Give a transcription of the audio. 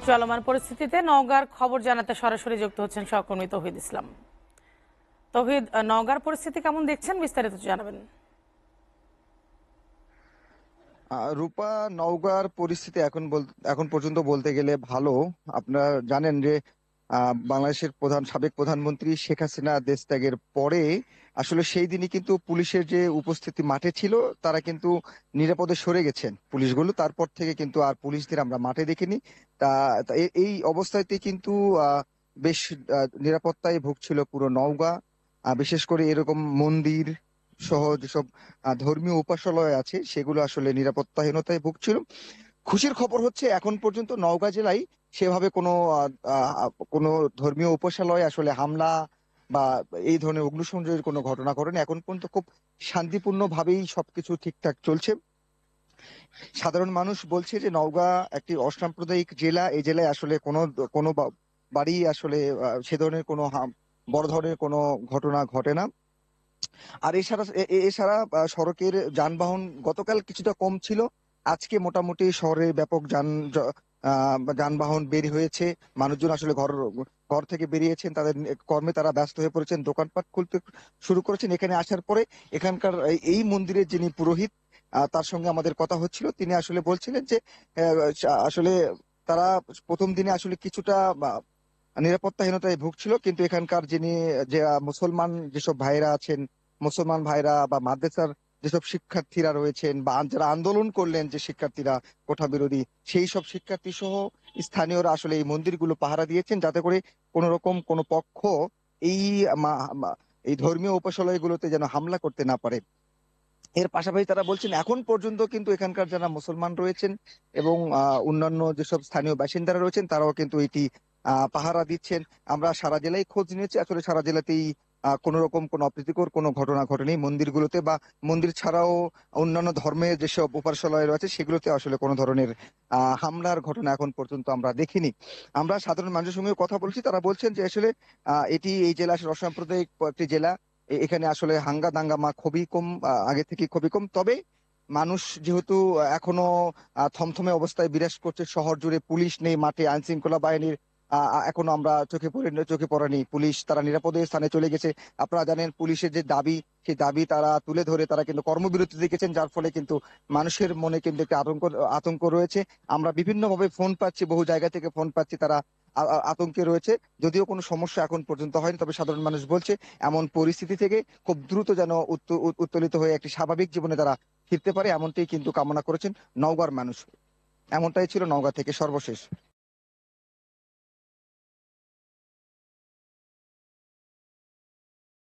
চলমান পরিস্থিতিতে নওগাঁর খবর জানাতে সরাসরি যুক্ত হচ্ছেন সহকর্মী তৌহিদ ইসলাম। তৌহিদ, নওগাঁর পরিস্থিতি কেমন দেখছেন, বিস্তারিত জানাবেন। রূপা, নওগাঁর পরিস্থিতি এখন পর্যন্ত বলতে গেলে ভালো। আপনারা জানেন যে বাংলাদেশের সাবেক প্রধানমন্ত্রী শেখ হাসিনা দেশ ত্যাগের পরে আসলে সেই দিনই কিন্তু পুলিশের যে উপস্থিতি মাঠে ছিল, তারা কিন্তু নিরাপদে সরে গেছেন পুলিশগুলো। তারপর থেকে কিন্তু আর পুলিশদের আমরা মাঠে দেখিনি। তা তা এই অবস্থাতে কিন্তু বেশ নিরাপত্তায় ভুগছিল পুরো নওগাঁ। বিশেষ করে এরকম মন্দির সহ যেসব ধর্মীয় উপাসনালয় আছে, সেগুলো আসলে নিরাপত্তাহীনতায় ভুগছিল। খুশির খবর হচ্ছে এখন পর্যন্ত নওগাঁ জেলায় সেভাবে কোনো ধর্মীয় উপাসনালয়ে আসলে হামলা বা এই ধরনের অগ্নিসংযোগের কোনো ঘটনা ঘটেনি। এখন পর্যন্ত খুব শান্তিপূর্ণ ভাবেই সবকিছু ঠিকঠাক চলছে। সাধারণ মানুষ বলছে যে নওগাঁ একটি অসাম্প্রদায়িক জেলা। এই জেলায় আসলে কোনো বাড়ি আসলে সে ধরনের বড় ধরনের কোনো ঘটনা ঘটে না। আর এছাড়া সড়কের যানবাহন গতকাল কিছুটা কম ছিল। আজকে মোটামুটি শহরে ব্যাপক যানবাহন বের হয়েছে। মানুষজন আসলে ঘর থেকে বেরিয়েছেন, তাদের কর্মে তারা ব্যস্ত হয়ে পড়েছেন, দোকানপাট খুলতে শুরু করেছেন। এখানে আসার পরে এখানকার এই মন্দিরের যিনি পুরোহিত, তার সঙ্গে আমাদের কথা হচ্ছিল। তিনি আসলে বলছিলেন যে আসলে তারা প্রথম দিনে আসলে কিছুটা নিরাপত্তাহীনতায় ভুগছিল, কিন্তু এখানকার যে মুসলমান যেসব ভাইরা আছেন, মুসলমান ভাইরা বা মাদ্রাসার যেসব শিক্ষার্থীরা রয়েছেন বা যারা আন্দোলন করলেন, যে শিক্ষার্থীরা কোঠা বিরোধী, সেই সব শিক্ষার্থী সহ স্থানীয়রা আসলে এই মন্দিরগুলো পাহারা দিয়েছেন, যাতে করে কোন রকম কোনো পক্ষ এই এই ধর্মীয় উপাসনালয়গুলোতে যেন হামলা করতে না পারে। এর পাশাপাশি তারা বলছেন এখন পর্যন্ত কিন্তু এখানকার যারা মুসলমান রয়েছেন এবং অন্যান্য যেসব স্থানীয় বাসিন্দারা রয়েছেন, তারাও কিন্তু এটি পাহারা দিচ্ছেন। আমরা সারা জেলায় খোঁজ নিয়েছি, আসলে সারা জেলাতেই কোনো রকম কোনো অপ্রীতিকর কোনো ঘটনা ঘটেনি মন্দিরগুলোতে, বা মন্দির ছাড়াও অন্যান্য ধর্মের যেসব উপাসনালয় রয়েছে সেগুলোতে আসলে কোনো ধরনের হামলার ঘটনা এখন পর্যন্ত আমরা দেখিনি। আমরা সাধারণ মানুষের সঙ্গে কথা বলছি, তারা বলছেন যে আসলে এই জেলা আসলে অসাম্প্রদায়িক একটি জেলা। এখানে আসলে হাঙ্গা দাঙ্গামা খুবই কম, আগে থেকে খুবই কম। তবে মানুষ যেহেতু এখনো থমথমে অবস্থায় বিরাজ করছে, শহর জুড়ে পুলিশ নেই, মাঠে আইন শৃঙ্খলা বাহিনীর এখনো আমরা চোখে পড়েনি পুলিশ, তারা নিরাপদে স্থানে চলে গেছে। আপনারা জানেন পুলিশের যে দাবি, সেই দাবি তারা তুলে ধরে তারা কিন্তু কর্মবিরতি দেখেছেন, যার ফলে কিন্তু মানুষের মনে কিন্তু একটা আতঙ্ক রয়েছে। আমরা বিভিন্ন ভাবে ফোন পাচ্ছি, বহু জায়গা থেকে ফোন পাচ্ছি, তারা আতঙ্কে রয়েছে। যদিও কোনো সমস্যা এখন পর্যন্ত হয়নি, তবে সাধারণ মানুষ বলছে এমন পরিস্থিতি থেকে খুব দ্রুত যেন উত্তোলিত হয়ে একটি স্বাভাবিক জীবনে তারা ফিরতে পারে, এমনটাই কিন্তু কামনা করেছেন নওগাঁর মানুষ। এমনটাই ছিল নওগাঁ থেকে সর্বশেষ।